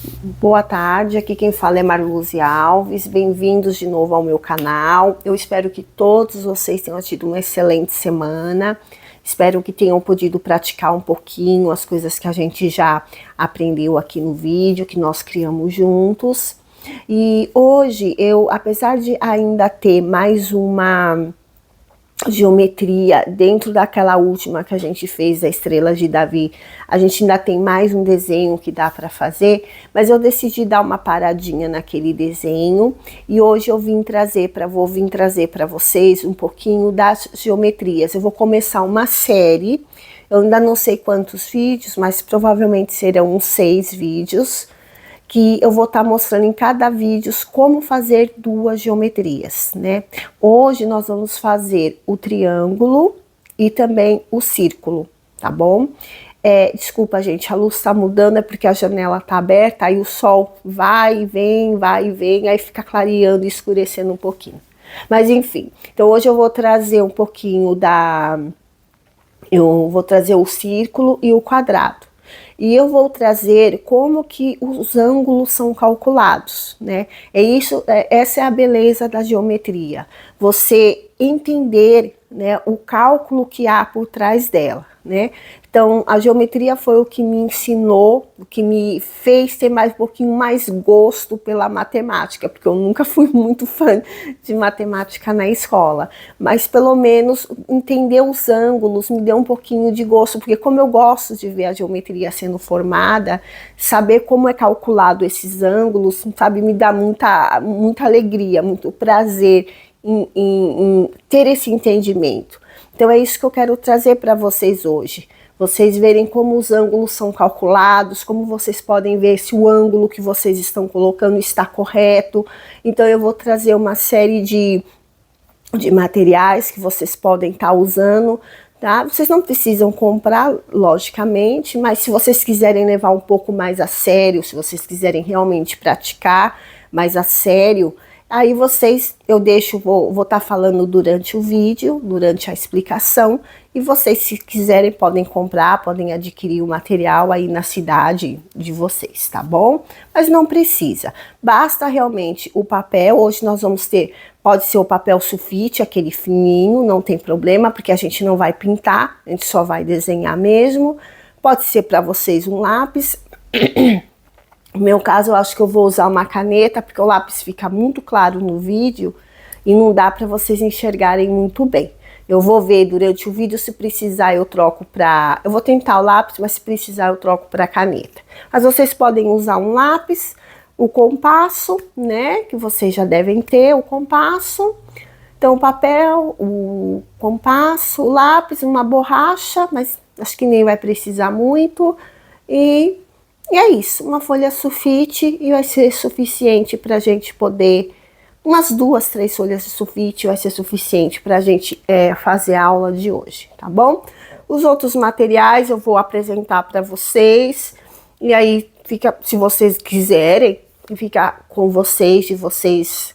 Boa tarde, aqui quem fala é Marluze Alves, bem-vindos de novo ao meu canal. Eu espero que todos vocês tenham tido uma excelente semana, espero que tenham podido praticar um pouquinho as coisas que a gente já aprendeu aqui no vídeo, que nós criamos juntos. E hoje apesar de ainda ter mais uma geometria dentro daquela última que a gente fez da estrela de Davi, a gente ainda tem mais um desenho que dá para fazer, mas eu decidi dar uma paradinha naquele desenho e hoje vou vir trazer para vocês um pouquinho das geometrias. Eu vou começar uma série, eu ainda não sei quantos vídeos, mas provavelmente serão uns 6 vídeos, que eu vou estar mostrando em cada vídeo como fazer duas geometrias, né? Hoje nós vamos fazer o triângulo e também o círculo, tá bom? Desculpa, gente, a luz tá mudando, é porque a janela tá aberta, aí o sol vai e vem, aí fica clareando e escurecendo um pouquinho. Mas enfim, então hoje eu vou trazer um pouquinho eu vou trazer o círculo e o quadrado. E eu vou trazer como que os ângulos são calculados, né? Essa é a beleza da geometria. Você entender, né, o cálculo que há por trás dela, né? Então, a geometria foi o que me ensinou, o que me fez ter um pouquinho mais gosto pela matemática, porque eu nunca fui muito fã de matemática na escola, mas pelo menos entender os ângulos me deu um pouquinho de gosto, porque como eu gosto de ver a geometria sendo formada, saber como é calculado esses ângulos, sabe, me dá muita alegria, muito prazer em ter esse entendimento. Então é isso que eu quero trazer para vocês hoje. Vocês verem como os ângulos são calculados, como vocês podem ver se o ângulo que vocês estão colocando está correto. Então eu vou trazer uma série de materiais que vocês podem estar usando, tá? Vocês não precisam comprar, logicamente, mas se vocês quiserem levar um pouco mais a sério, se vocês quiserem realmente praticar mais a sério, aí vou estar falando durante o vídeo, durante a explicação, e vocês, se quiserem, podem comprar, podem adquirir o material aí na cidade de vocês, tá bom? Mas não precisa, basta realmente o papel. Hoje nós vamos ter, pode ser o papel sulfite, aquele fininho, não tem problema, porque a gente não vai pintar, a gente só vai desenhar mesmo. Pode ser para vocês um lápis. No meu caso, eu acho que eu vou usar uma caneta, porque o lápis fica muito claro no vídeo e não dá para vocês enxergarem muito bem. Eu vou ver durante o vídeo, se precisar eu troco para... Eu vou tentar o lápis, mas se precisar eu troco para caneta. Mas vocês podem usar um lápis, o compasso, né, que vocês já devem ter, o compasso. Então, o papel, o compasso, o lápis, uma borracha, mas acho que nem vai precisar muito. E é isso, uma folha sulfite e vai ser suficiente para a gente poder... Umas 2, 3 folhas de sulfite vai ser suficiente para a gente fazer a aula de hoje, tá bom? Os outros materiais eu vou apresentar para vocês, e aí fica, se vocês quiserem, fica com vocês, de vocês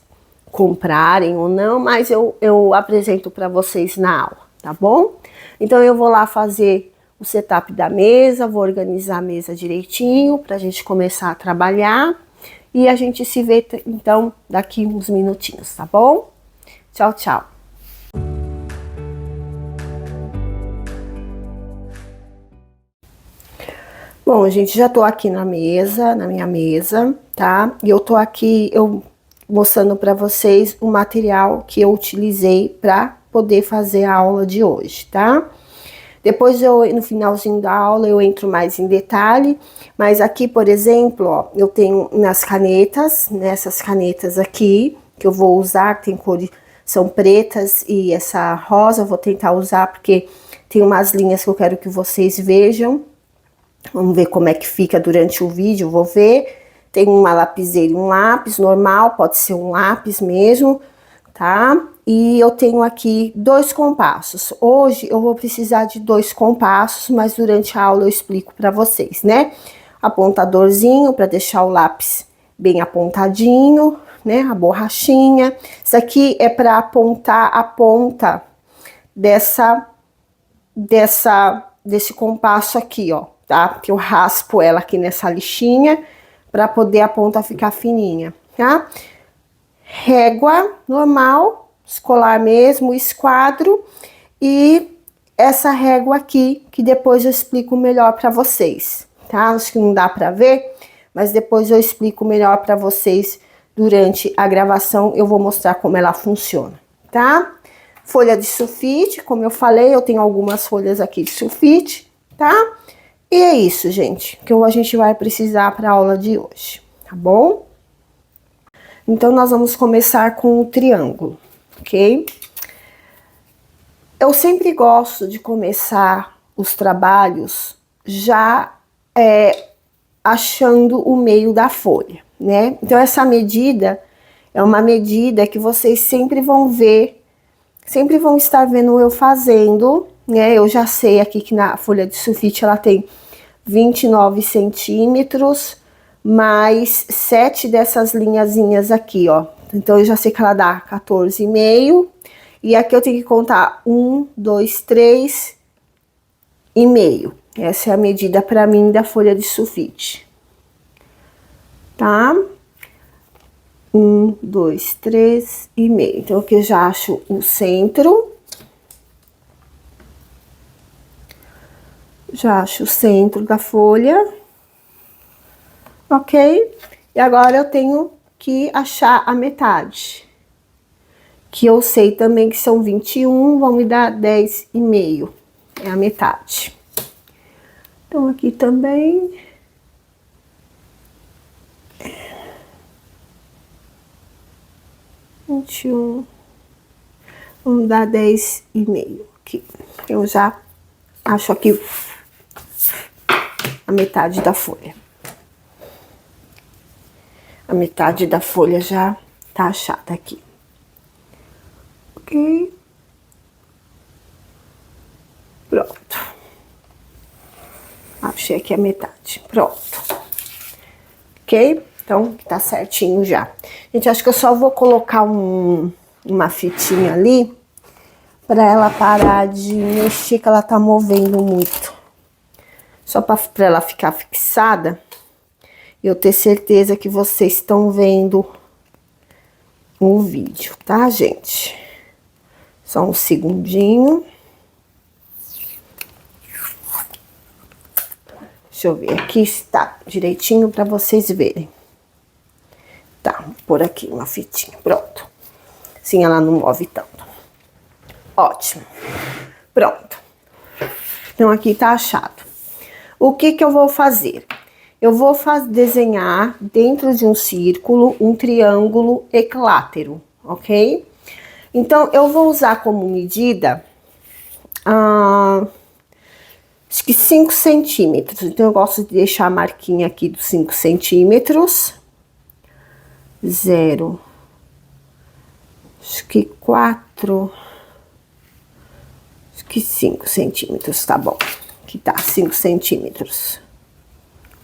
comprarem ou não, mas eu apresento para vocês na aula, tá bom? Então eu vou lá fazer o setup da mesa, vou organizar a mesa direitinho para a gente começar a trabalhar. E a gente se vê, então, daqui uns minutinhos, tá bom? Tchau, tchau. Bom, gente, já tô aqui na minha mesa, tá? E eu tô aqui, mostrando para vocês o material que eu utilizei para poder fazer a aula de hoje, tá? Depois no finalzinho da aula eu entro mais em detalhe, mas aqui, por exemplo, ó, eu tenho nas canetas, nessas canetas aqui, que eu vou usar, tem cores, são pretas, e essa rosa eu vou tentar usar porque tem umas linhas que eu quero que vocês vejam. Vamos ver como é que fica durante o vídeo, vou ver. Tem uma lapiseira e um lápis normal, pode ser um lápis mesmo, tá? E eu tenho aqui 2 compassos. Hoje eu vou precisar de 2 compassos, mas durante a aula eu explico para vocês, né? Apontadorzinho para deixar o lápis bem apontadinho, né? A borrachinha. Isso aqui é para apontar a ponta desse compasso aqui, ó, tá? Que eu raspo ela aqui nessa lixinha para poder a ponta ficar fininha, tá? Régua normal, escolar mesmo, esquadro e essa régua aqui, que depois eu explico melhor para vocês, tá? Acho que não dá para ver, mas depois eu explico melhor para vocês durante a gravação, eu vou mostrar como ela funciona, tá? Folha de sulfite, como eu falei, eu tenho algumas folhas aqui de sulfite, tá? E é isso, gente, que a gente vai precisar para a aula de hoje, tá bom? Então, nós vamos começar com o triângulo, ok? Eu sempre gosto de começar os trabalhos já achando o meio da folha, né? Então, essa medida é uma medida que vocês sempre vão ver, sempre vão estar vendo eu fazendo, né? Eu já sei aqui que na folha de sulfite ela tem 29 centímetros, mais 7 dessas linhazinhas aqui, ó. Então, eu já sei que ela dá 14,5. E aqui eu tenho que contar 1, 2, 3 e meio. Essa é a medida para mim da folha de sulfite. Tá? 1, 2, 3 e meio. Então, aqui eu já acho o centro. Já acho o centro da folha. Ok? E agora eu tenho que achar a metade. Que eu sei também que são 21, vão me dar 10,5. É a metade. Então, aqui também. — 21. Vamos dar 10,5 aqui. Eu já acho aqui a metade da folha. A metade da folha já tá achada aqui. Ok. Pronto. Achei aqui a metade. Pronto. Ok? Então, tá certinho já. Gente, acho que eu só vou colocar uma fitinha ali pra ela parar de mexer, que ela tá movendo muito. Só pra ela ficar fixada. E eu ter certeza que vocês estão vendo o vídeo, tá, gente? Só um segundinho. Deixa eu ver aqui se tá direitinho para vocês verem. Tá, vou pôr aqui uma fitinha, pronto. Assim ela não move tanto. Ótimo. Pronto. Então, aqui tá achado. O que que eu vou fazer? Eu vou desenhar dentro de um círculo um triângulo equilátero, ok? Então, eu vou usar como medida, acho que 5 centímetros. Então, eu gosto de deixar a marquinha aqui dos 5 centímetros. 0, acho que 4, acho que 5 centímetros, tá bom. Aqui tá, 5 centímetros.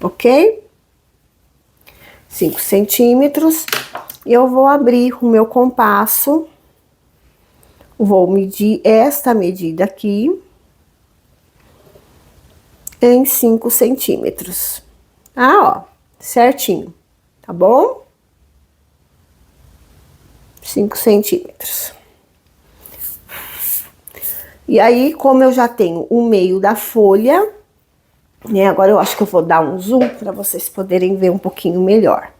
Ok? 5 centímetros. E eu vou abrir o meu compasso. Vou medir esta medida aqui em 5 centímetros. Ó, certinho, tá bom? 5 centímetros. E aí, como eu já tenho o meio da folha, né? Agora eu acho que eu vou dar um zoom para vocês poderem ver um pouquinho melhor.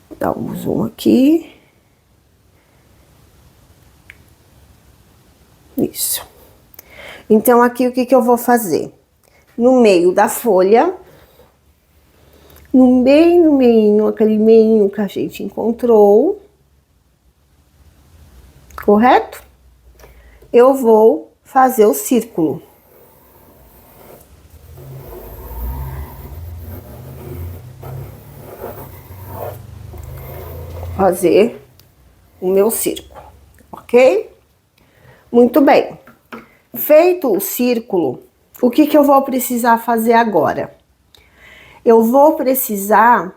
Vou dar um zoom aqui. Isso. Então, aqui o que que eu vou fazer? No meio da folha, no meio, aquele meio que a gente encontrou, correto? Eu vou fazer o círculo. Fazer o meu círculo, ok? Muito bem. Feito o círculo, o que que eu vou precisar fazer agora? Eu vou precisar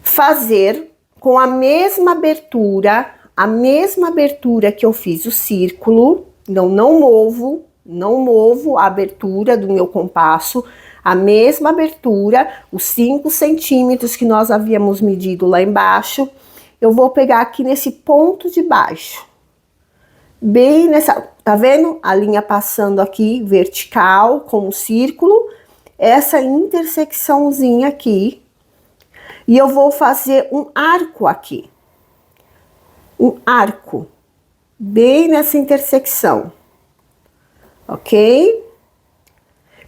fazer com a mesma abertura que eu fiz o círculo. Então, não movo a abertura do meu compasso. A mesma abertura, os 5 centímetros que nós havíamos medido lá embaixo, eu vou pegar aqui nesse ponto de baixo. Bem nessa, tá vendo? A linha passando aqui, vertical, com um círculo. Essa intersecçãozinha aqui. E eu vou fazer um arco aqui. Um arco. Bem nessa intersecção. Ok?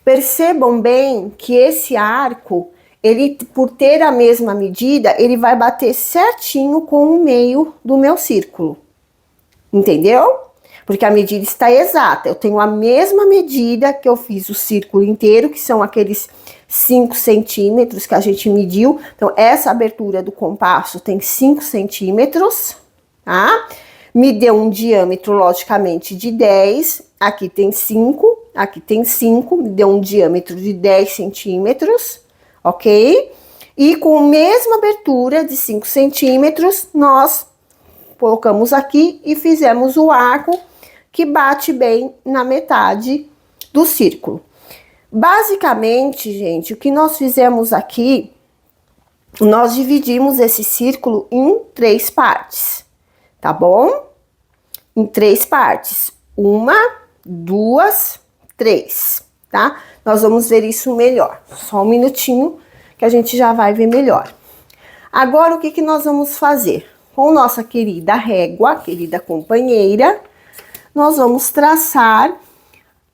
Percebam bem que esse arco, ele, por ter a mesma medida, ele vai bater certinho com o meio do meu círculo. Entendeu? Porque a medida está exata. Eu tenho a mesma medida que eu fiz o círculo inteiro, que são aqueles 5 centímetros que a gente mediu. Então, essa abertura do compasso tem 5 centímetros, tá? Me deu um diâmetro, logicamente, de 10. Aqui tem 5, aqui tem 5. Me deu um diâmetro de 10 centímetros, ok? E com a mesma abertura de 5 centímetros, nós colocamos aqui e fizemos o arco que bate bem na metade do círculo. Basicamente, gente, o que nós fizemos aqui, nós dividimos esse círculo em 3 partes, tá bom? Em 3 partes. 1, 2, 3, tá? Nós vamos ver isso melhor. Só um minutinho que a gente já vai ver melhor. Agora, o que nós vamos fazer? Com nossa querida régua, querida companheira, nós vamos traçar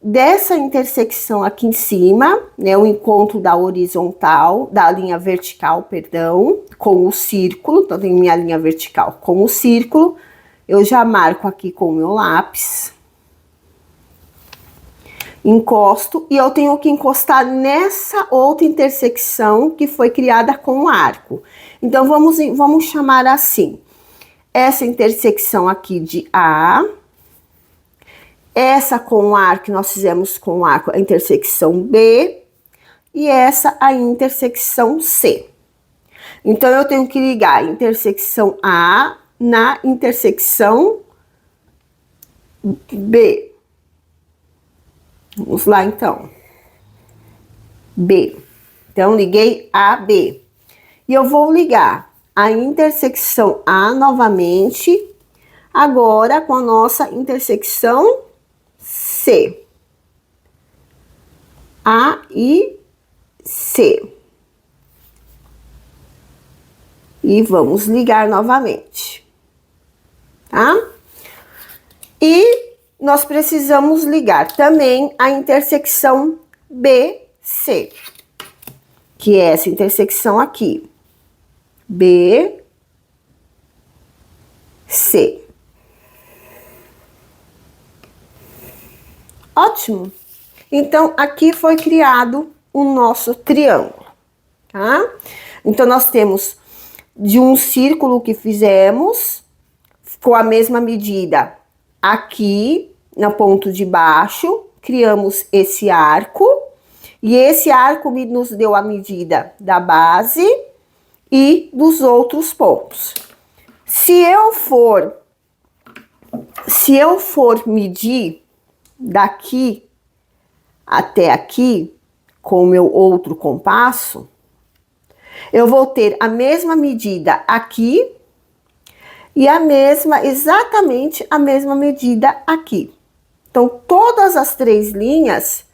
dessa intersecção aqui em cima, né, o encontro da horizontal, da linha vertical, perdão, com o círculo. Então, tenho minha linha vertical com o círculo. Eu já marco aqui com o meu lápis. Encosto e eu tenho que encostar nessa outra intersecção que foi criada com o arco. Então, vamos chamar assim. Essa intersecção aqui de A, essa com o arco que nós fizemos com o arco, a intersecção B, e essa a intersecção C. Então, eu tenho que ligar a intersecção A na intersecção B. Vamos lá, então. B. Então, liguei A, B. E eu vou ligar a intersecção A novamente, agora com a nossa intersecção C. A e C. E vamos ligar novamente, tá? E nós precisamos ligar também a intersecção BC, que é essa intersecção aqui. B, C. Ótimo! Então, aqui foi criado o nosso triângulo, tá? Então, nós temos de um círculo que fizemos, com a mesma medida aqui, no ponto de baixo, criamos esse arco, e esse arco nos deu a medida da base e dos outros pontos. Se eu for medir daqui até aqui com o meu outro compasso, eu vou ter a mesma medida aqui e exatamente a mesma medida aqui. Então, todas as 3 linhas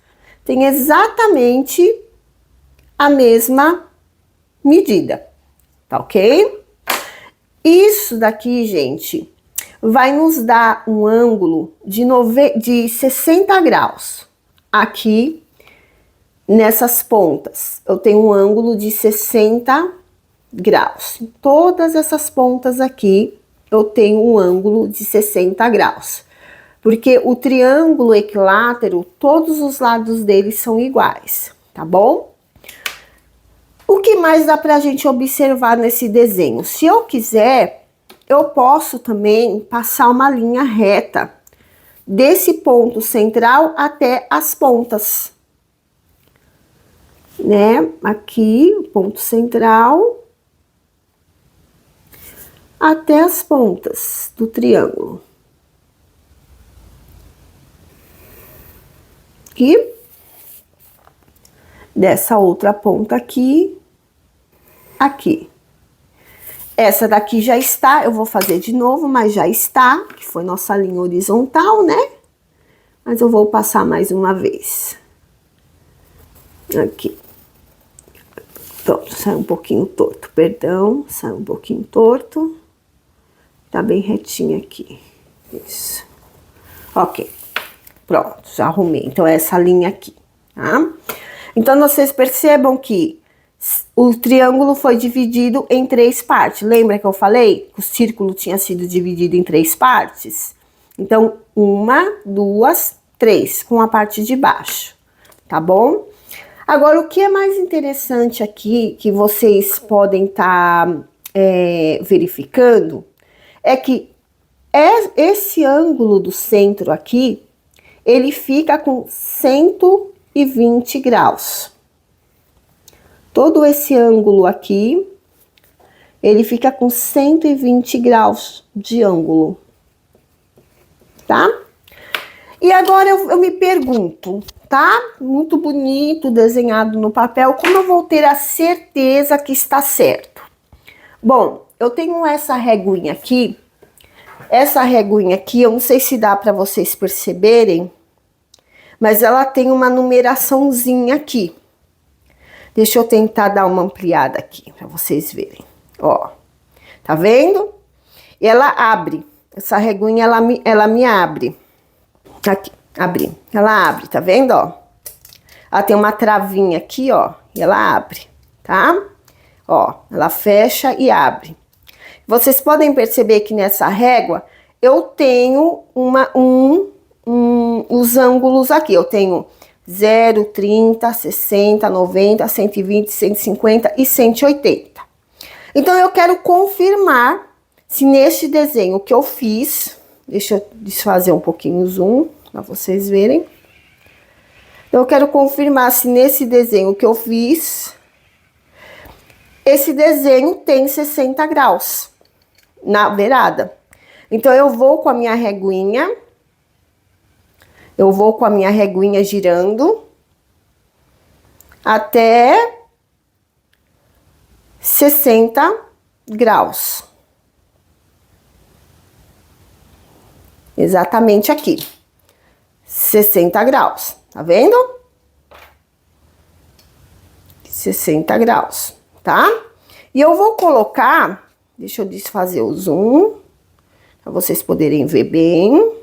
têm exatamente a mesma medida. Tá ok? Isso daqui, gente, vai nos dar um ângulo de 60 graus. Aqui, nessas pontas, eu tenho um ângulo de 60 graus. Em todas essas pontas aqui, eu tenho um ângulo de 60 graus. Porque o triângulo equilátero, todos os lados dele são iguais, tá bom? O que mais dá pra gente observar nesse desenho? Se eu quiser, eu posso também passar uma linha reta desse ponto central até as pontas, né? Aqui, o ponto central, até as pontas do triângulo. Aqui. dessa outra ponta aqui, aqui. Essa daqui já está, eu vou fazer de novo, mas já está, que foi nossa linha horizontal, né? Mas eu vou passar mais uma vez. Aqui. Pronto, saiu um pouquinho torto, perdão, saiu um pouquinho torto. Tá bem retinho aqui. Isso. Ok. Pronto, já arrumei. Então, é essa linha aqui, tá? Então, vocês percebam que o triângulo foi dividido em 3 partes. Lembra que eu falei que o círculo tinha sido dividido em 3 partes? Então, 1, 2, 3, com a parte de baixo, tá bom? Agora, o que é mais interessante aqui, que vocês podem estar verificando, é que esse ângulo do centro aqui, ele fica com 120 graus. Todo esse ângulo aqui, ele fica com 120 graus de ângulo, tá? E agora eu me pergunto, tá? Muito bonito, desenhado no papel, como eu vou ter a certeza que está certo? Bom, eu tenho essa reguinha aqui, eu não sei se dá para vocês perceberem, mas ela tem uma numeraçãozinha aqui. Deixa eu tentar dar uma ampliada aqui, para vocês verem. Ó, tá vendo? E ela abre, essa reguinha, ela me abre. Aqui, abri, ela abre, tá vendo, ó? Ela tem uma travinha aqui, ó, e ela abre, tá? Ó, ela fecha e abre. Vocês podem perceber que nessa régua, eu tenho os ângulos aqui, eu tenho 0, 30, 60, 90, 120, 150 e 180. Então, eu quero confirmar se neste desenho que eu fiz, deixa eu desfazer um pouquinho o zoom, para vocês verem. Então, eu quero confirmar se nesse desenho que eu fiz, esse desenho tem 60 graus na beirada. Então, eu vou com a minha reguinha, girando até 60 graus. Exatamente aqui. 60 graus, tá vendo? 60 graus, tá? E eu vou colocar, deixa eu desfazer o zoom, para vocês poderem ver bem.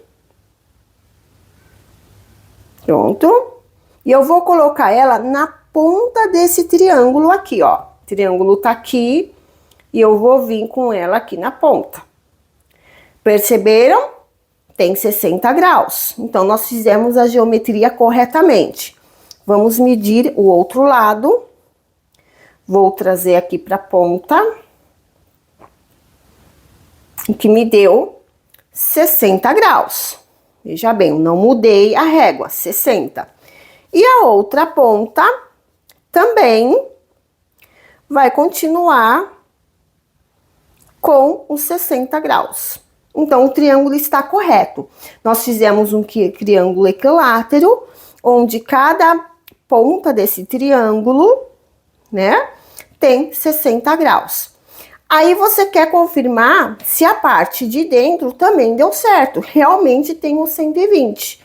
Pronto. E eu vou colocar ela na ponta desse triângulo aqui, ó. O triângulo tá aqui e eu vou vir com ela aqui na ponta. Perceberam? Tem 60 graus. Então, nós fizemos a geometria corretamente. Vamos medir o outro lado. Vou trazer aqui para a ponta. Que me deu 60 graus. Veja bem, eu não mudei a régua, 60. E a outra ponta também vai continuar com os 60 graus. Então, o triângulo está correto. Nós fizemos um triângulo equilátero, onde cada ponta desse triângulo, né, tem 60 graus. Aí, você quer confirmar se a parte de dentro também deu certo. Realmente tem os 120.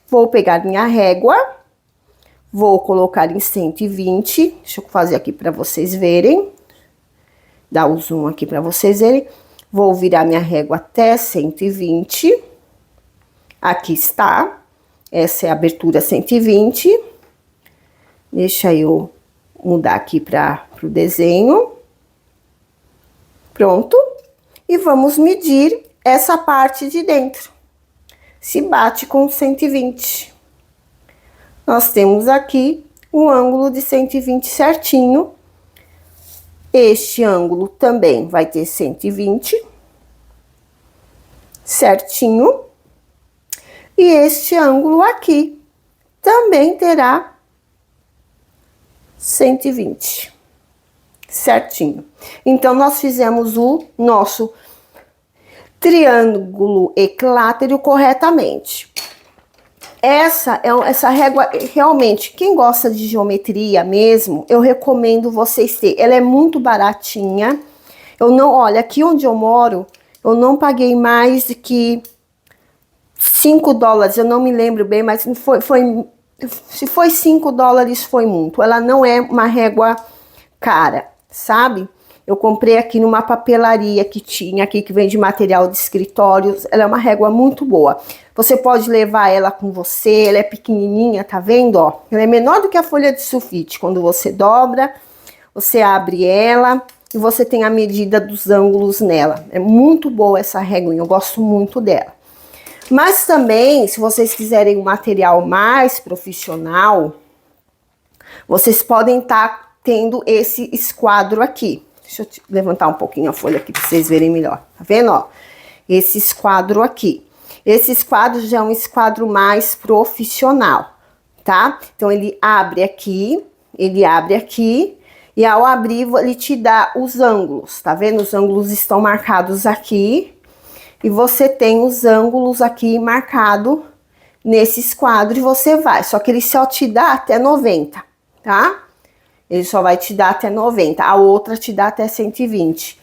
Vou pegar minha régua, vou colocar em 120. Deixa eu fazer aqui para vocês verem. Dar o zoom aqui para vocês verem. Vou virar minha régua até 120. Aqui está. Essa é a abertura 120. Deixa eu mudar aqui para o desenho. Pronto. E vamos medir essa parte de dentro. Se bate com 120. Nós temos aqui um ângulo de 120 certinho. Este ângulo também vai ter 120 certinho. E este ângulo aqui também terá 120 certinho. Então, nós fizemos o nosso triângulo equilátero corretamente. Essa régua, realmente, quem gosta de geometria mesmo, eu recomendo vocês terem. Ela é muito baratinha. Olha, aqui onde eu moro, eu não paguei mais de que $5, eu não me lembro bem, mas se foi $5 foi muito. Ela não é uma régua cara, sabe? Eu comprei aqui numa papelaria que tinha aqui, que vende material de escritório. Ela é uma régua muito boa. Você pode levar ela com você, ela é pequenininha, tá vendo, ó? Ela é menor do que a folha de sulfite. Quando você dobra, você abre ela e você tem a medida dos ângulos nela. É muito boa essa réguinha, eu gosto muito dela. Mas também, se vocês quiserem um material mais profissional, vocês podem estar tendo esse esquadro aqui. Deixa eu levantar um pouquinho a folha aqui para vocês verem melhor. Tá vendo, ó? Esse esquadro aqui. Esse esquadro já é um esquadro mais profissional, tá? Então, ele abre aqui, e ao abrir, ele te dá os ângulos, tá vendo? Os ângulos estão marcados aqui, e você tem os ângulos aqui marcado nesse esquadro, e você vai. Só que ele só te dá até 90, tá? Ele só vai te dar até 90, a outra te dá até 120.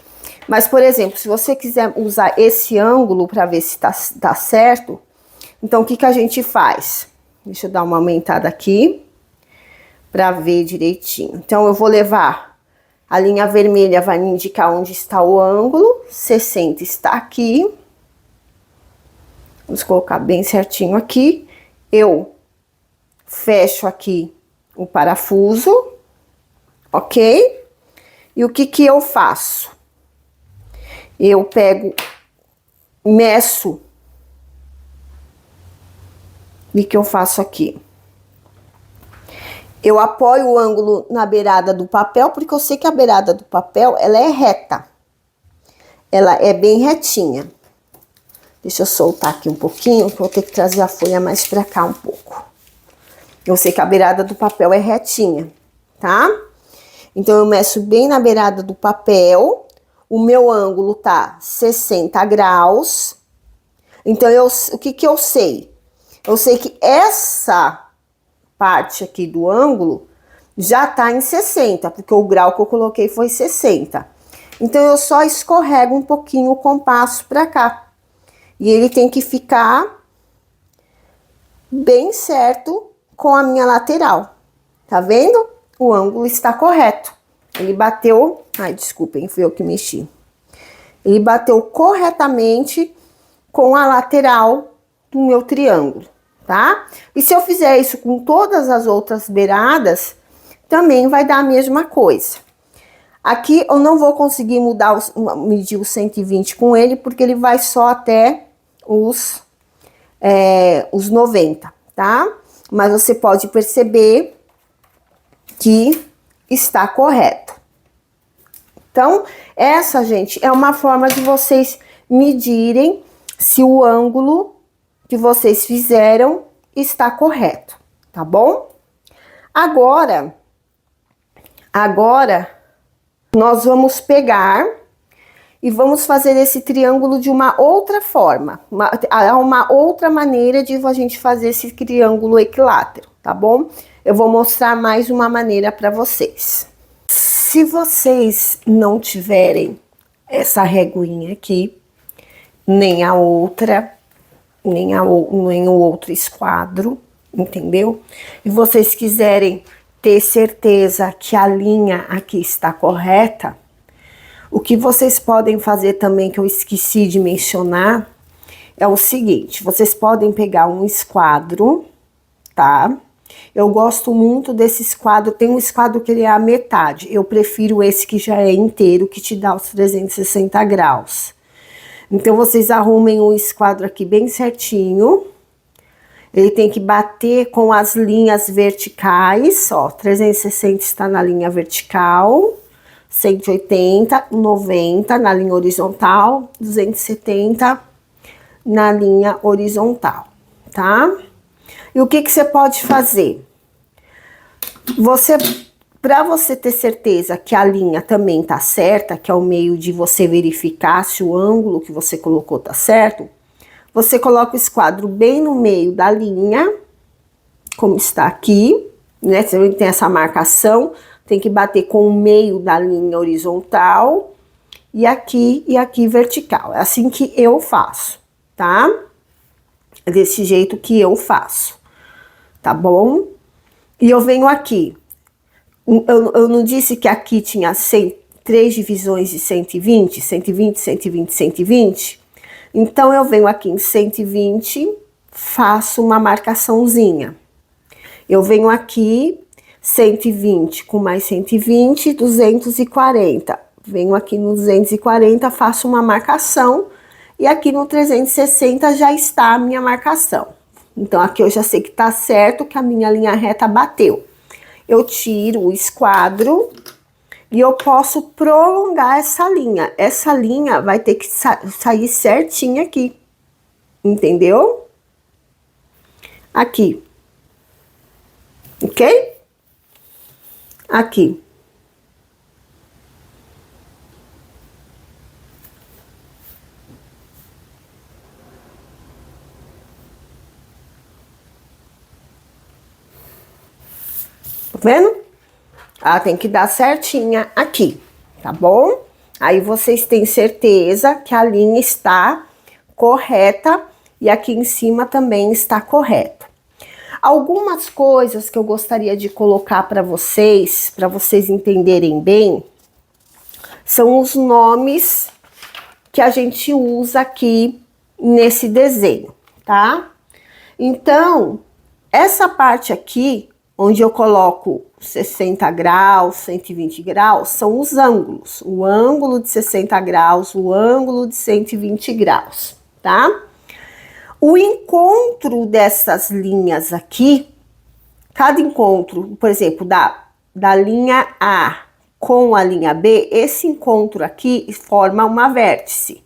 Mas, por exemplo, se você quiser usar esse ângulo para ver se tá certo, então o que a gente faz? Deixa eu dar uma aumentada aqui para ver direitinho. Então, eu vou levar a linha vermelha, vai me indicar onde está o ângulo, 60 está aqui. Vamos colocar bem certinho aqui. Eu fecho aqui o parafuso, ok? E o que eu faço? Eu pego, meço. E o que eu faço aqui? Eu apoio o ângulo na beirada do papel, porque eu sei que a beirada do papel, ela é reta. Ela é bem retinha. Deixa eu soltar aqui um pouquinho, que eu vou ter que trazer a folha mais pra cá um pouco. Eu sei que a beirada do papel é retinha, tá? Então, eu meço bem na beirada do papel. O meu ângulo tá 60 graus. Então, o que eu sei? Eu sei que essa parte aqui do ângulo já tá em 60, porque o grau que eu coloquei foi 60. Então, eu só escorrego um pouquinho o compasso pra cá. E ele tem que ficar bem certo com a minha lateral. Tá vendo? O ângulo está correto. Ele bateu... Ai, desculpem, fui eu que mexi. Ele bateu corretamente com a lateral do meu triângulo, tá? E se eu fizer isso com todas as outras beiradas, também vai dar a mesma coisa. Aqui eu não vou conseguir medir os 120 com ele, porque ele vai só até os 90, tá? Mas você pode perceber que está correto. Então, essa, gente, é uma forma de vocês medirem se o ângulo que vocês fizeram está correto, tá bom? Agora, nós vamos pegar e vamos fazer esse triângulo de uma outra forma. Uma outra maneira de a gente fazer esse triângulo equilátero, tá bom? Eu vou mostrar mais uma maneira para vocês. Se vocês não tiverem essa reguinha aqui, nem a outra, nem o outro esquadro, entendeu? E vocês quiserem ter certeza que a linha aqui está correta, o que vocês podem fazer também, que eu esqueci de mencionar, é o seguinte: vocês podem pegar um esquadro, tá? Eu gosto muito desse esquadro, tem um esquadro que ele é a metade, eu prefiro esse que já é inteiro, que te dá os 360 graus. Então, vocês arrumem o esquadro aqui bem certinho, ele tem que bater com as linhas verticais, ó, 360 está na linha vertical, 180, 90 na linha horizontal, 270 na linha horizontal, tá? E o que você pode fazer? Para você ter certeza que a linha também tá certa, que é o meio de você verificar se o ângulo que você colocou tá certo, você coloca o esquadro bem no meio da linha, como está aqui, né? Você vê que tem essa marcação, tem que bater com o meio da linha horizontal e aqui vertical. É assim que eu faço, tá? É desse jeito que eu faço, tá bom? E eu venho aqui. Eu não disse que aqui tinha 3 divisões de 120, 120, 120, 120? Então, eu venho aqui em 120, faço uma marcaçãozinha. Eu venho aqui, 120 com mais 120, 240. Venho aqui no 240, faço uma marcação. E aqui no 360 já está a minha marcação. Então, aqui eu já sei que tá certo, que a minha linha reta bateu. Eu tiro o esquadro e eu posso prolongar essa linha. Essa linha vai ter que sair certinha aqui, entendeu? Aqui, ok? Aqui. Tá vendo? Ela tem que dar certinha aqui, tá bom? Aí vocês têm certeza que a linha está correta e aqui em cima também está correto. Algumas coisas que eu gostaria de colocar para vocês entenderem bem, são os nomes que a gente usa aqui nesse desenho, tá? Então, essa parte aqui, onde eu coloco 60 graus, 120 graus, são os ângulos. O ângulo de 60 graus, o ângulo de 120 graus, tá? O encontro dessas linhas aqui, cada encontro, por exemplo, da linha A com a linha B, esse encontro aqui forma uma vértice.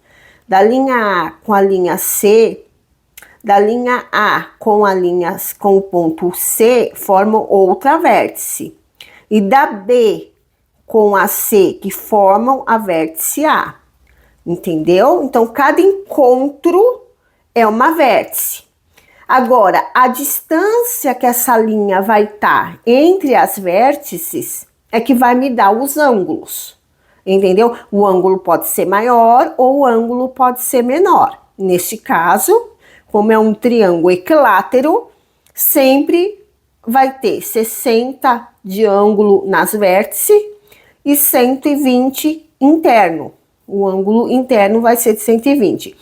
Da linha A com a linha C, da linha A com o ponto C, formam outra vértice. E da B com a C, que formam a vértice A. Entendeu? Então, cada encontro é uma vértice. Agora, a distância que essa linha vai estar entre as vértices é que vai me dar os ângulos. Entendeu? O ângulo pode ser maior ou o ângulo pode ser menor. Neste caso, como é um triângulo equilátero, sempre vai ter 60 de ângulo nas vértices e 120 interno. O ângulo interno vai ser de 120.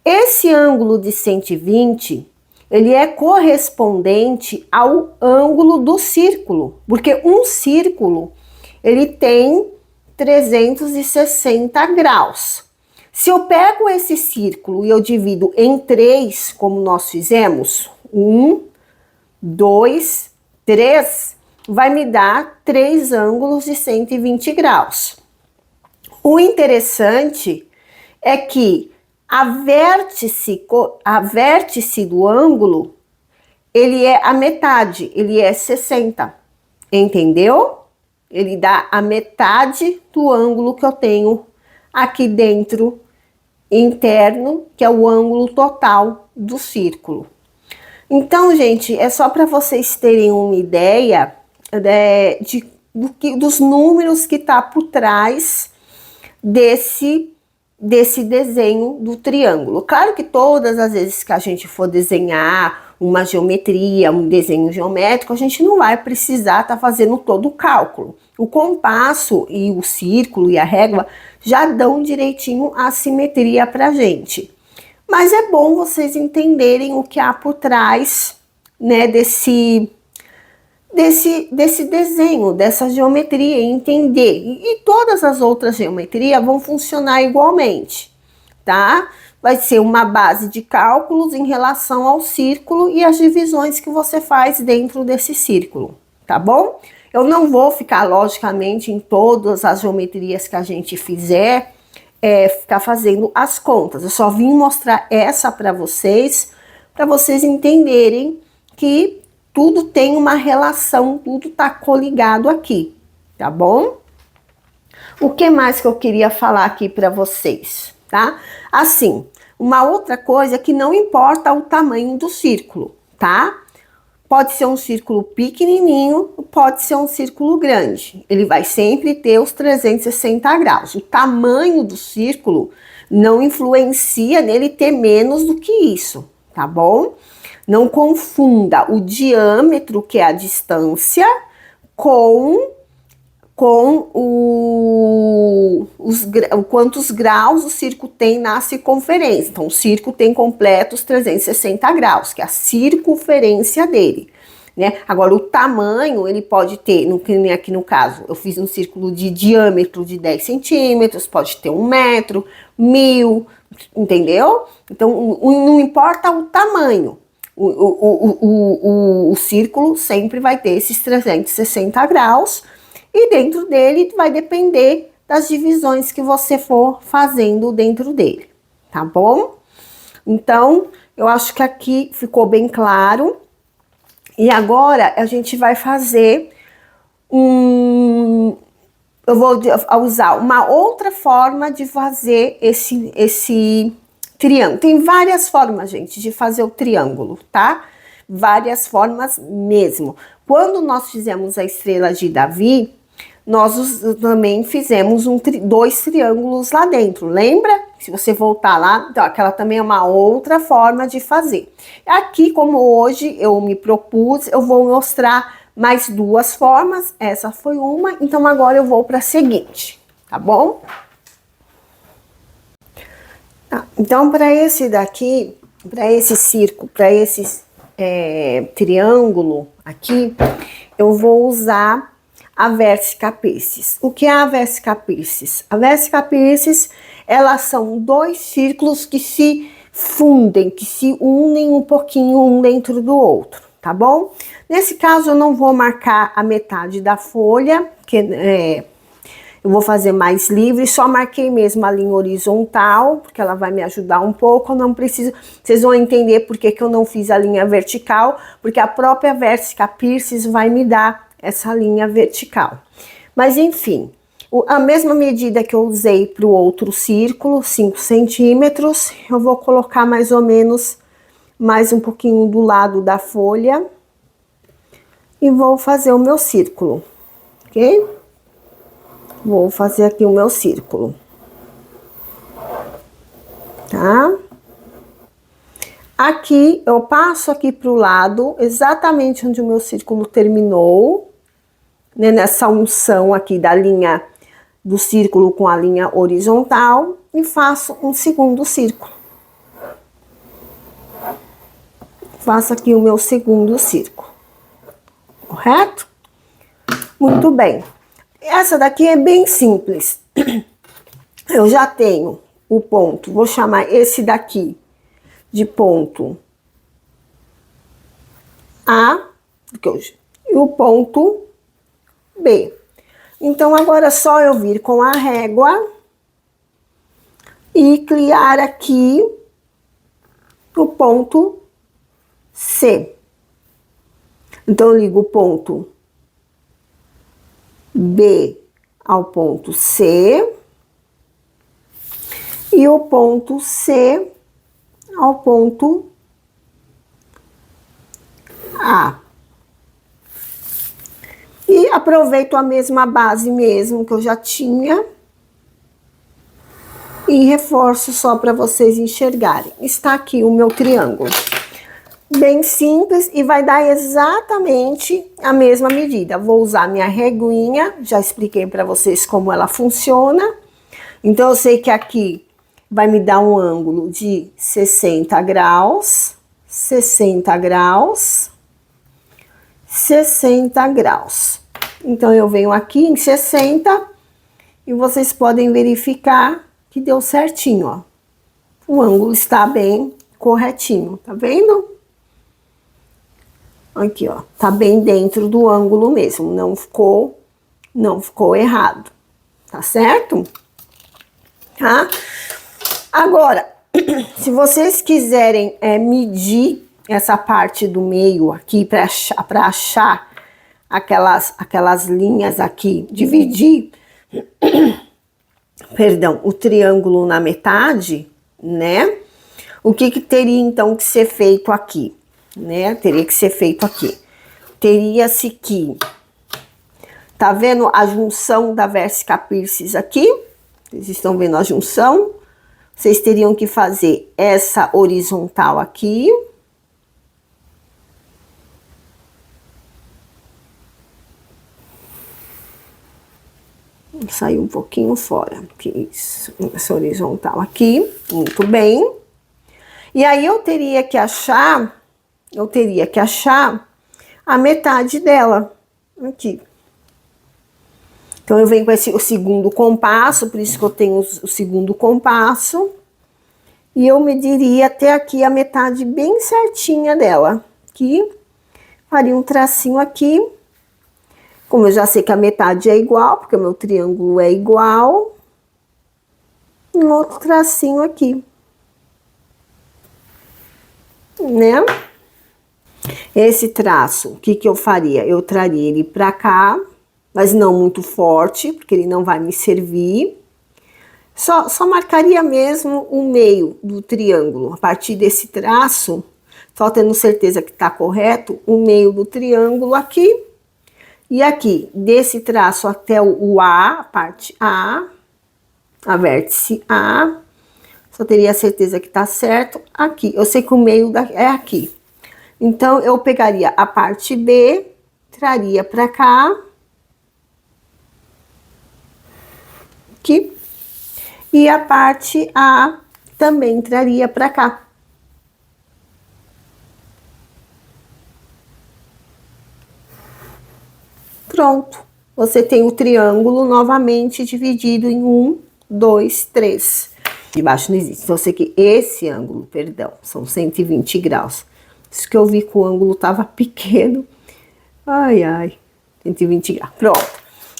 Esse ângulo de 120, ele é correspondente ao ângulo do círculo, porque um círculo, ele tem 360 graus. Se eu pego esse círculo e eu divido em 3, como nós fizemos, 1, 2, 3, vai me dar 3 ângulos de 120 graus. O interessante é que a vértice do ângulo, ele é a metade, ele é 60, entendeu? Ele dá a metade do ângulo que eu tenho aqui dentro, interno, que é o ângulo total do círculo. Então, gente, é só para vocês terem uma ideia dos números que tá por trás desse desenho do triângulo. Claro que todas as vezes que a gente for desenhar uma geometria, um desenho geométrico, a gente não vai precisar estar fazendo todo o cálculo. O compasso e o círculo e a régua já dão direitinho a simetria pra gente. Mas é bom vocês entenderem o que há por trás, né, desse desenho, dessa geometria, entender. E todas as outras geometrias vão funcionar igualmente, tá? Vai ser uma base de cálculos em relação ao círculo e as divisões que você faz dentro desse círculo, tá bom? Eu não vou ficar, logicamente, em todas as geometrias que a gente fizer, ficar fazendo as contas. Eu só vim mostrar essa para vocês entenderem que tudo tem uma relação, tudo tá coligado aqui, tá bom? O que mais que eu queria falar aqui para vocês, tá? Assim, uma outra coisa é que não importa o tamanho do círculo, tá? Pode ser um círculo pequenininho, pode ser um círculo grande. Ele vai sempre ter os 360 graus. O tamanho do círculo não influencia nele ter menos do que isso, tá bom? Não confunda o diâmetro, que é a distância, com quantos graus o círculo tem na circunferência. Então, o círculo tem completos 360 graus, que é a circunferência dele, né? Agora, o tamanho, ele pode ter, aqui no caso, eu fiz um círculo de diâmetro de 10 centímetros, pode ter 1 metro, 1000, entendeu? Então, não importa o tamanho, o círculo sempre vai ter esses 360 graus, e dentro dele vai depender das divisões que você for fazendo dentro dele, tá bom? Então, eu acho que aqui ficou bem claro. E agora a gente vai fazer eu vou usar uma outra forma de fazer esse triângulo. Tem várias formas, gente, de fazer o triângulo, tá? Várias formas mesmo. Quando nós fizemos a estrela de Davi, nós também fizemos dois triângulos lá dentro, lembra? Se você voltar lá, então, aquela também é uma outra forma de fazer. Aqui, como hoje eu me propus, eu vou mostrar mais duas formas. Essa foi uma, então agora eu vou para a seguinte, tá bom? Então, para esse daqui, para esse círculo, para esse triângulo aqui, eu vou usar a Versica Piscis. O que é a Versica Piscis? A Versica Piscis, elas são dois círculos que se fundem, que se unem um pouquinho um dentro do outro, tá bom? Nesse caso, eu não vou marcar a metade da folha, que eu vou fazer mais livre, só marquei mesmo a linha horizontal, porque ela vai me ajudar um pouco, eu não preciso, vocês vão entender por que eu não fiz a linha vertical, porque a própria Versica Piscis vai me dar essa linha vertical. Mas enfim, a mesma medida que eu usei para o outro círculo, 5 centímetros, eu vou colocar mais ou menos mais um pouquinho do lado da folha e vou fazer o meu círculo, ok? Vou fazer aqui o meu círculo, tá? Aqui, eu passo aqui pro lado, exatamente onde o meu círculo terminou, né, nessa unção aqui da linha do círculo com a linha horizontal, e faço um segundo círculo. Faço aqui o meu segundo círculo, correto? Muito bem. Essa daqui é bem simples. Eu já tenho o ponto, vou chamar esse daqui de ponto A, e o ponto B. Então, agora é só eu vir com a régua e criar aqui o ponto C. Então, eu ligo o ponto B ao ponto C e o ponto C ao ponto A. E aproveito a mesma base mesmo que eu já tinha e reforço só para vocês enxergarem. Está aqui o meu triângulo. Bem simples e vai dar exatamente a mesma medida. Vou usar minha reguinha, já expliquei para vocês como ela funciona. Então, eu sei que aqui vai me dar um ângulo de 60 graus, 60 graus, 60 graus. Então, eu venho aqui em 60 e vocês podem verificar que deu certinho, ó. O ângulo está bem corretinho, tá vendo? Aqui, ó, tá bem dentro do ângulo mesmo, não ficou errado, tá certo? Tá? Agora, se vocês quiserem medir essa parte do meio aqui para achar aquelas linhas aqui, dividir, perdão, o triângulo na metade, né? O que teria então que ser feito aqui? né? Teria que ser feito aqui. Teria-se que... Tá vendo a junção da versica piercings aqui? Vocês estão vendo a junção? Vocês teriam que fazer essa horizontal aqui. Saiu um pouquinho fora. Isso, essa horizontal aqui. Muito bem. E aí eu teria que achar a metade dela aqui. Então eu venho com o segundo compasso, por isso que eu tenho o segundo compasso. E eu mediria até aqui a metade bem certinha dela. Aqui, faria um tracinho aqui. Como eu já sei que a metade é igual, porque o meu triângulo é igual. Um outro tracinho aqui. Né? Esse traço, o que que eu faria? Eu traria ele pra cá, mas não muito forte, porque ele não vai me servir. Só marcaria mesmo o meio do triângulo. A partir desse traço, só tendo certeza que tá correto, o meio do triângulo aqui. E aqui, desse traço até o A, a parte A, a vértice A, só teria certeza que tá certo aqui. Eu sei que o meio é aqui. Então, eu pegaria a parte B, traria pra cá. Aqui. E a parte A também traria pra cá. Pronto. Você tem o triângulo novamente dividido em 1, 2, 3. Debaixo não existe. Então, eu sei que esse ângulo, perdão, são 120 graus. Isso que eu vi que o ângulo tava pequeno. Ai, ai. 120 graus. Pronto.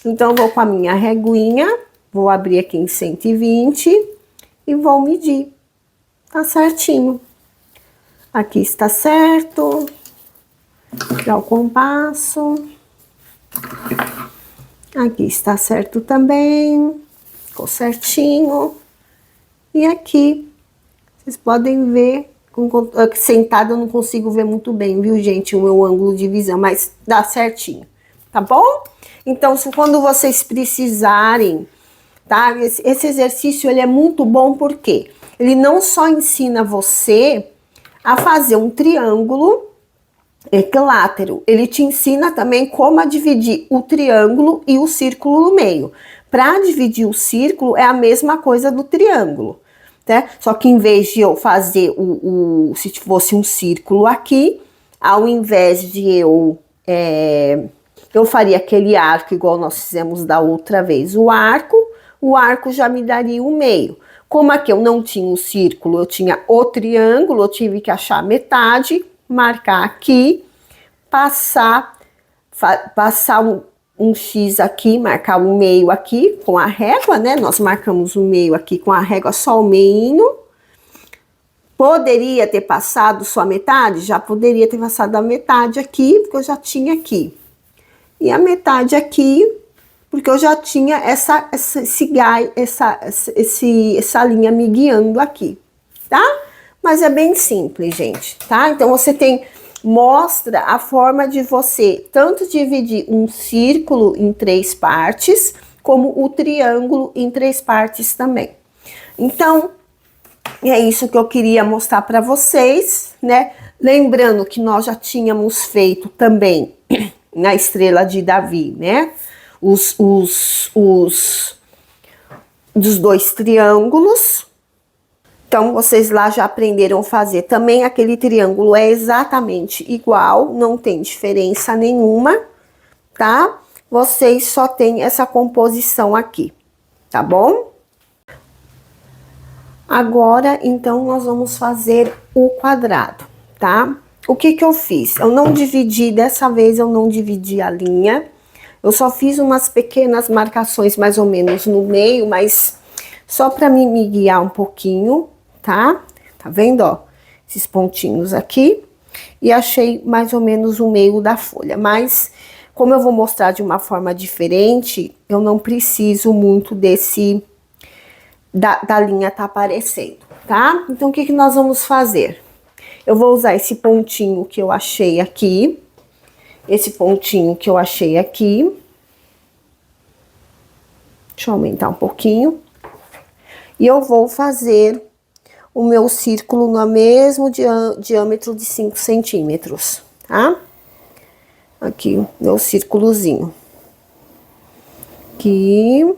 Então, eu vou com a minha reguinha. Vou abrir aqui em 120 e vou medir. Tá certinho. Aqui está certo. Dá o compasso. Aqui está certo também. Ficou certinho. E aqui, vocês podem ver, sentada eu não consigo ver muito bem, viu, gente, o meu ângulo de visão, mas dá certinho, tá bom? Então, quando vocês precisarem, tá? Esse exercício, ele é muito bom porque ele não só ensina você a fazer um triângulo equilátero, ele te ensina também como a dividir o triângulo e o círculo no meio. Para dividir o círculo é a mesma coisa do triângulo, né? Só que em vez de eu fazer se fosse um círculo aqui, ao invés de eu faria aquele arco igual nós fizemos da outra vez, o arco já me daria o meio. Como aqui eu não tinha um círculo, eu tinha o triângulo, eu tive que achar metade, marcar aqui, passar um X aqui, marcar o meio aqui com a régua, né? Nós marcamos o meio aqui com a régua, só o meinho. Poderia ter passado só a metade? Já poderia ter passado a metade aqui, porque eu já tinha aqui. E a metade aqui, porque eu já tinha essa linha me guiando aqui, tá? Mas é bem simples, gente, tá? Então, você mostra a forma de você tanto dividir um círculo em 3 partes, como o triângulo em 3 partes também. Então, é isso que eu queria mostrar para vocês, né? Lembrando que nós já tínhamos feito também na estrela de Davi, né? Dos 2 triângulos. Então, vocês lá já aprenderam a fazer também. Aquele triângulo é exatamente igual, não tem diferença nenhuma, tá? Vocês só tem essa composição aqui, tá bom? Agora, então, nós vamos fazer o quadrado, tá? O que que eu fiz? Eu não dividi, dessa vez eu não dividi a linha. Eu só fiz umas pequenas marcações mais ou menos no meio, mas só para me guiar um pouquinho, tá? Tá vendo, ó? Esses pontinhos aqui. E achei mais ou menos o meio da folha. Mas, como eu vou mostrar de uma forma diferente, eu não preciso muito da linha tá aparecendo, tá? Então, o que que nós vamos fazer? Eu vou usar esse pontinho que eu achei aqui. Esse pontinho que eu achei aqui. Deixa eu aumentar um pouquinho. E eu vou fazer o meu círculo no mesmo diâmetro de 5 centímetros, tá? Aqui, o meu círculozinho. Aqui.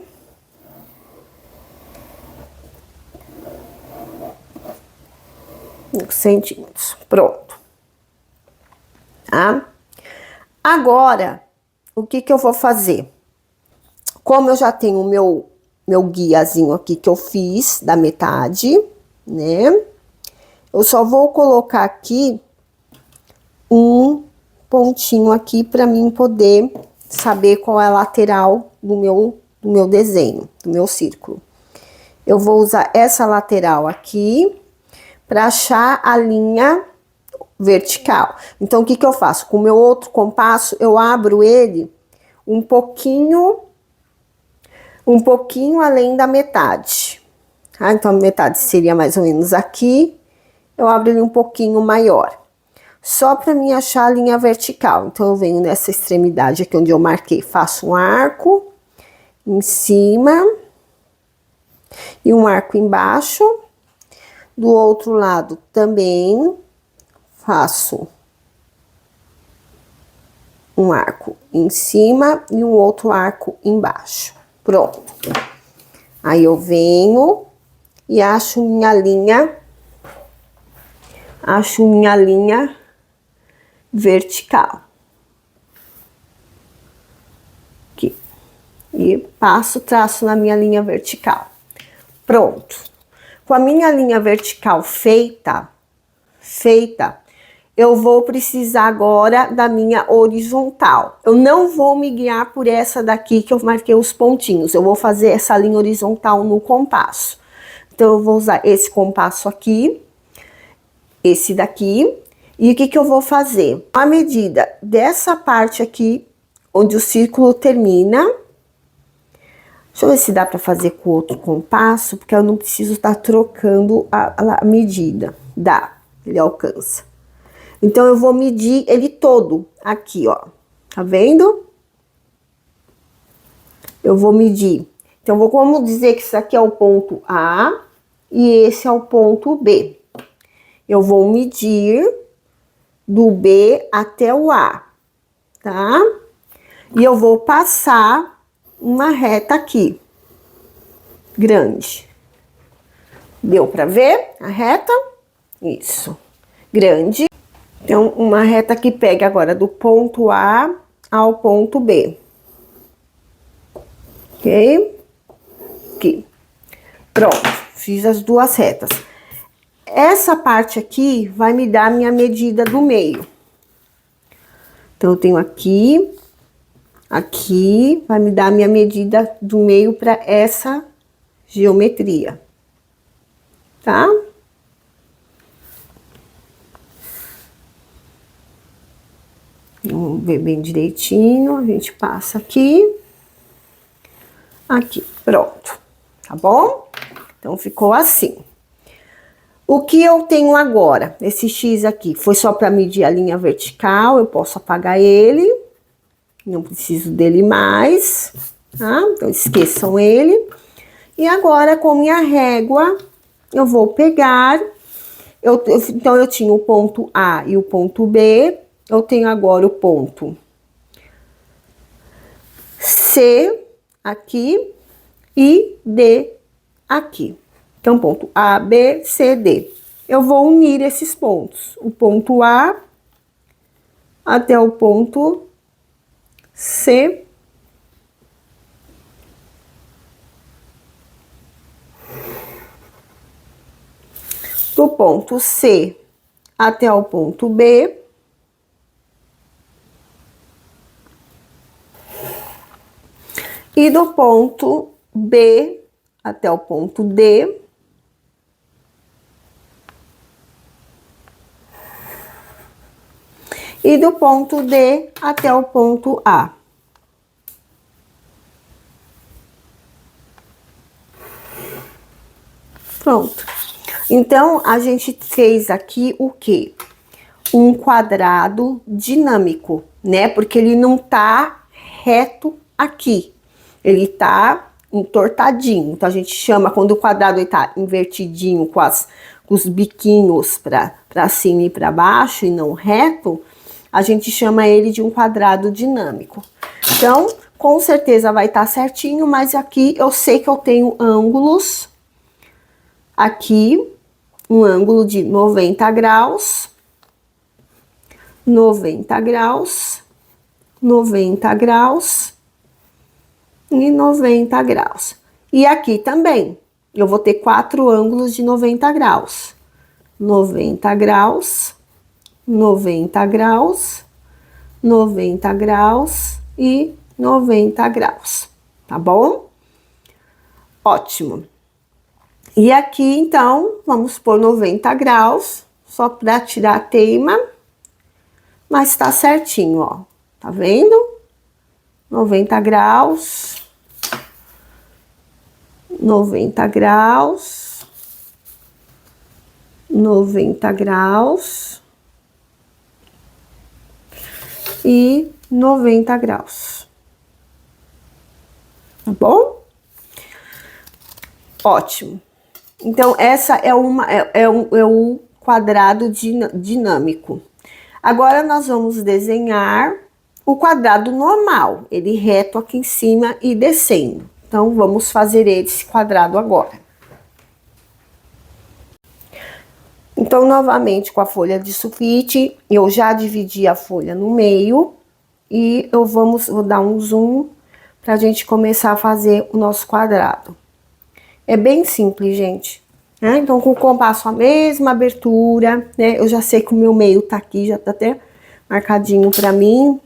Centímetros, pronto. Tá? Agora, o que que eu vou fazer? Como eu já tenho o meu guiazinho aqui que eu fiz da metade, né? Eu só vou colocar aqui um pontinho aqui para mim poder saber qual é a lateral do meu desenho, do meu círculo. Eu vou usar essa lateral aqui para achar a linha vertical. Então, o que que eu faço? Com o meu outro compasso, eu abro ele um pouquinho além da metade. Tá? Então, a metade seria mais ou menos aqui. Eu abro ele um pouquinho maior. Só para mim achar a linha vertical. Então, eu venho nessa extremidade aqui onde eu marquei, faço um arco em cima e um arco embaixo. Do outro lado também faço um arco em cima e um outro arco embaixo. Pronto. Aí eu venho e acho minha linha vertical. Aqui. E passo, traço na minha linha vertical. Pronto. Com a minha linha vertical feita, eu vou precisar agora da minha horizontal. Eu não vou me guiar por essa daqui que eu marquei os pontinhos. Eu vou fazer essa linha horizontal no compasso. Então, eu vou usar esse compasso aqui, esse daqui. E o que que eu vou fazer? A medida dessa parte aqui, onde o círculo termina. Deixa eu ver se dá para fazer com outro compasso, porque eu não preciso estar trocando a medida. Dá, ele alcança. Então, eu vou medir ele todo aqui, ó. Tá vendo? Eu vou medir. Então, vamos dizer que isso aqui é o ponto A e esse é o ponto B. Eu vou medir do B até o A, tá? E eu vou passar uma reta aqui, grande. Deu pra ver a reta? Isso, grande. Então, uma reta que pega agora do ponto A ao ponto B. Ok? Aqui. Pronto, fiz as duas retas. Essa parte aqui vai me dar a minha medida do meio. Então, eu tenho aqui, vai me dar a minha medida do meio para essa geometria. Tá? Vamos ver bem direitinho, a gente passa aqui, pronto, tá bom? Então, ficou assim. O que eu tenho agora? Esse X aqui foi só para medir a linha vertical, eu posso apagar ele, não preciso dele mais, tá? Então, esqueçam ele. E agora, com minha régua, eu vou pegar, então, eu tinha o ponto A e o ponto B, eu tenho agora o ponto C aqui e D aqui. Então, ponto A, B, C, D. Eu vou unir esses pontos. O ponto A até o ponto C. Do ponto C até o ponto B. E do ponto B até o ponto D. E do ponto D até o ponto A. Pronto. Então, a gente fez aqui o quê? um quadrado dinâmico, né? Porque ele não tá reto aqui, ele tá entortadinho. Então a gente chama, quando o quadrado está invertidinho com os biquinhos para cima e para baixo e não reto, a gente chama ele de um quadrado dinâmico. Então, com certeza vai estar certinho, mas aqui eu sei que eu tenho ângulos. Aqui, um ângulo de 90 graus, 90 graus, 90 graus e 90 graus. E aqui também, eu vou ter 4 ângulos de 90 graus. 90 graus, 90 graus, 90 graus e 90 graus, tá bom? Ótimo. E aqui, então, vamos por 90 graus, só para tirar a teima, mas tá certinho, ó, tá vendo? 90 graus, 90 graus, 90 graus e 90 graus, tá bom? Ótimo. Então, essa é um quadrado dinâmico. Agora, nós vamos desenhar o quadrado normal, ele reto aqui em cima e descendo. Então, vamos fazer esse quadrado agora. Então, novamente, com a folha de sulfite, eu já dividi a folha no meio e vou dar um zoom para a gente começar a fazer o nosso quadrado. É bem simples, gente, né? Então, com o compasso a mesma abertura, né? Eu já sei que o meu meio tá aqui, já tá até marcadinho pra mim.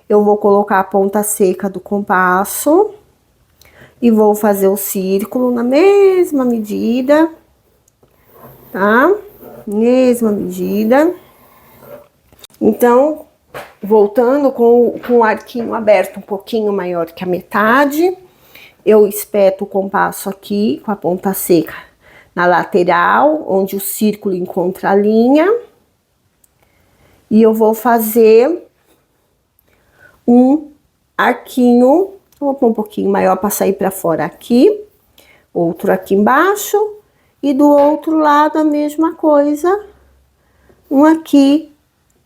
Eu vou colocar a ponta seca do compasso e vou fazer o círculo na mesma medida, tá? Mesma medida. Então, voltando com o arquinho aberto um pouquinho maior que a metade, eu espeto o compasso aqui com a ponta seca na lateral, onde o círculo encontra a linha. E eu vou fazer um arquinho, vou pôr um pouquinho maior para sair para fora aqui, outro aqui embaixo, e do outro lado a mesma coisa, um aqui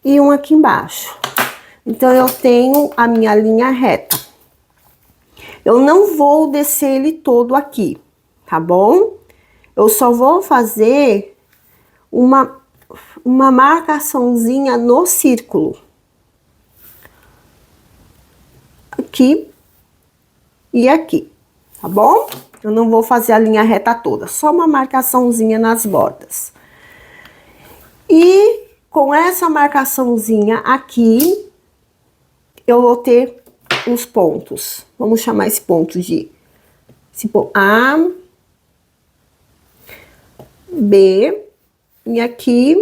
e um aqui embaixo. Então, eu tenho a minha linha reta. Eu não vou descer ele todo aqui, tá bom? Eu só vou fazer uma marcaçãozinha no círculo. Aqui e aqui, tá bom? Eu não vou fazer a linha reta toda, só uma marcaçãozinha nas bordas. E com essa marcaçãozinha aqui, eu vou ter os pontos. Vamos chamar esse ponto de A, B, e aqui,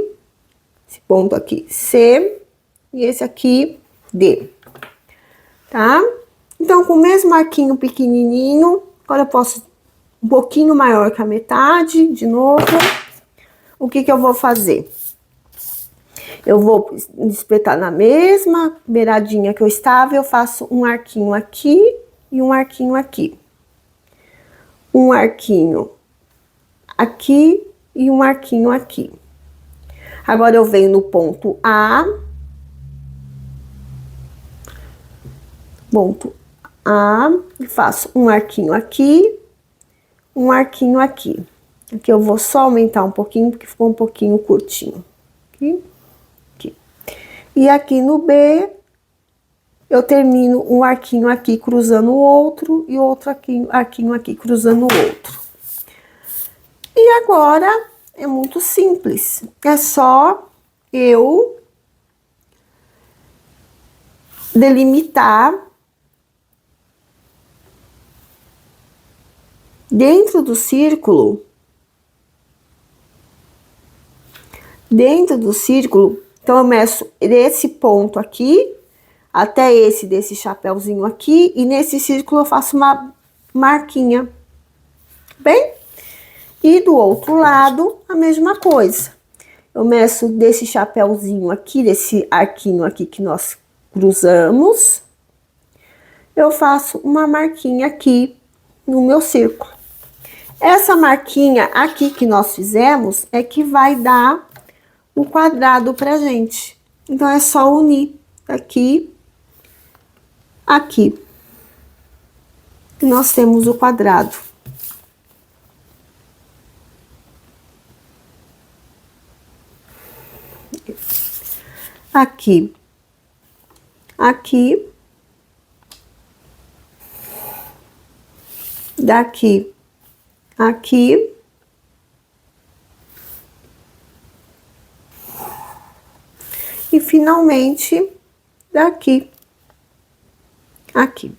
esse ponto aqui, C, e esse aqui, D, tá? Então, com o mesmo arquinho pequenininho, agora eu posso um pouquinho maior que a metade, de novo. O que eu vou fazer? Eu vou espetar na mesma beiradinha que eu estava, eu faço um arquinho aqui e um arquinho aqui. Um arquinho aqui e um arquinho aqui. Agora eu venho no ponto A. Ponto A, e faço um arquinho aqui, um arquinho aqui. Aqui eu vou só aumentar um pouquinho, porque ficou um pouquinho curtinho. Aqui. E aqui no B, eu termino um arquinho aqui cruzando o outro e outro arquinho aqui cruzando o outro. E agora é muito simples, é só eu delimitar dentro do círculo. Então, eu meço desse ponto aqui até desse chapéuzinho aqui, e nesse círculo eu faço uma marquinha, bem? E do outro lado, a mesma coisa. eu meço desse chapéuzinho aqui, desse arquinho aqui que nós cruzamos, eu faço uma marquinha aqui no meu círculo. Essa marquinha aqui que nós fizemos é que vai dar o quadrado pra gente. Então, é só unir aqui, aqui. E nós temos o quadrado. Aqui, aqui, daqui, aqui, e finalmente daqui, aqui.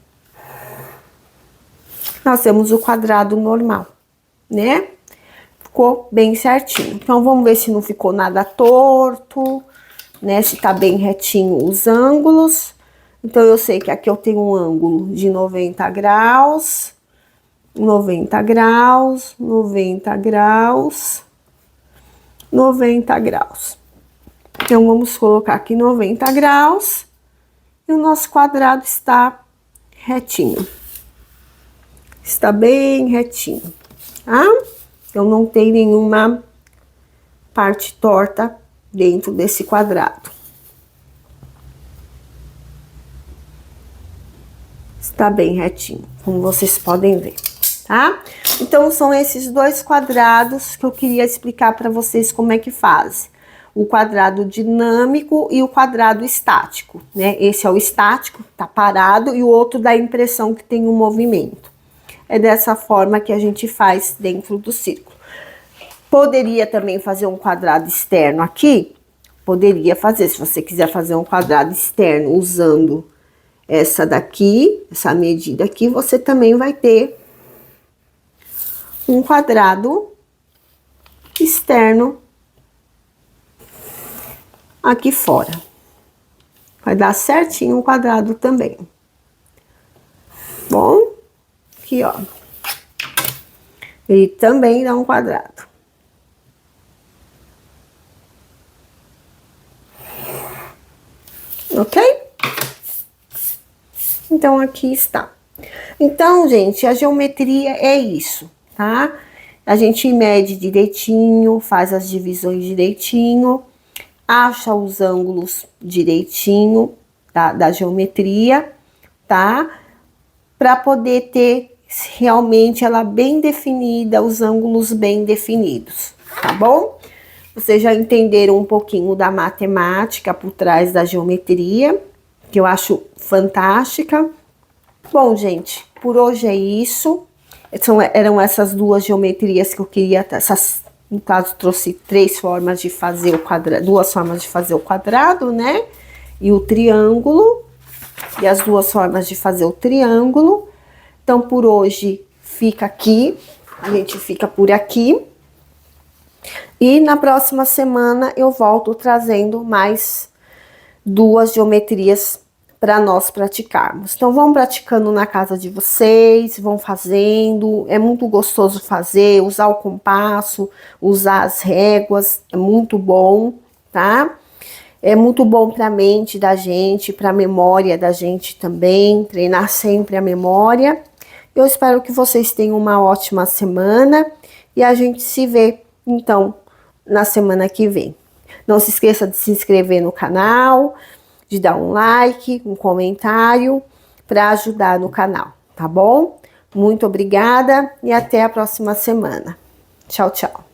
Nós temos o quadrado normal, né? Ficou bem certinho. Então, vamos ver se não ficou nada torto, né? Se tá bem retinho os ângulos. Então, eu sei que aqui eu tenho um ângulo de 90 graus, 90 graus, 90 graus, 90 graus. Então, vamos colocar aqui 90 graus e o nosso quadrado está retinho. Está bem retinho, tá? Então, não tem nenhuma parte torta dentro desse quadrado. Está bem retinho, como vocês podem ver, tá? Então, são esses dois quadrados que eu queria explicar para vocês como é que faz. O quadrado dinâmico e o quadrado estático, né? Esse é o estático, tá parado, e o outro dá a impressão que tem um movimento. É dessa forma que a gente faz dentro do círculo. Poderia também fazer um quadrado externo aqui? Poderia fazer, se você quiser fazer um quadrado externo usando essa daqui, essa medida aqui, você também vai ter um quadrado externo aqui fora. Vai dar certinho um quadrado também. Bom, aqui, ó. Ele também dá um quadrado. Ok? Então, aqui está. Então, gente, a geometria é isso, tá? A gente mede direitinho, faz as divisões direitinho, acha os ângulos direitinho da geometria, tá? Para poder ter realmente ela bem definida, os ângulos bem definidos, tá bom? Vocês já entenderam um pouquinho da matemática por trás da geometria, que eu acho fantástica. Bom, gente, por hoje é isso. Eram essas duas geometrias que eu queria, no caso, trouxe três formas de fazer o quadrado, duas formas de fazer o quadrado, né? E o triângulo, e as duas formas de fazer o triângulo. Então, por hoje, fica aqui, a gente fica por aqui. E na próxima semana eu volto trazendo mais duas geometrias para nós praticarmos. Então, vão praticando na casa de vocês, vão fazendo, é muito gostoso fazer, usar o compasso, usar as réguas, é muito bom, tá? É muito bom para a mente da gente, para a memória da gente também, treinar sempre a memória. Eu espero que vocês tenham uma ótima semana e a gente se vê, então, na semana que vem. Não se esqueça de se inscrever no canal, de dar um like, um comentário para ajudar no canal, tá bom? Muito obrigada e até a próxima semana. Tchau, tchau.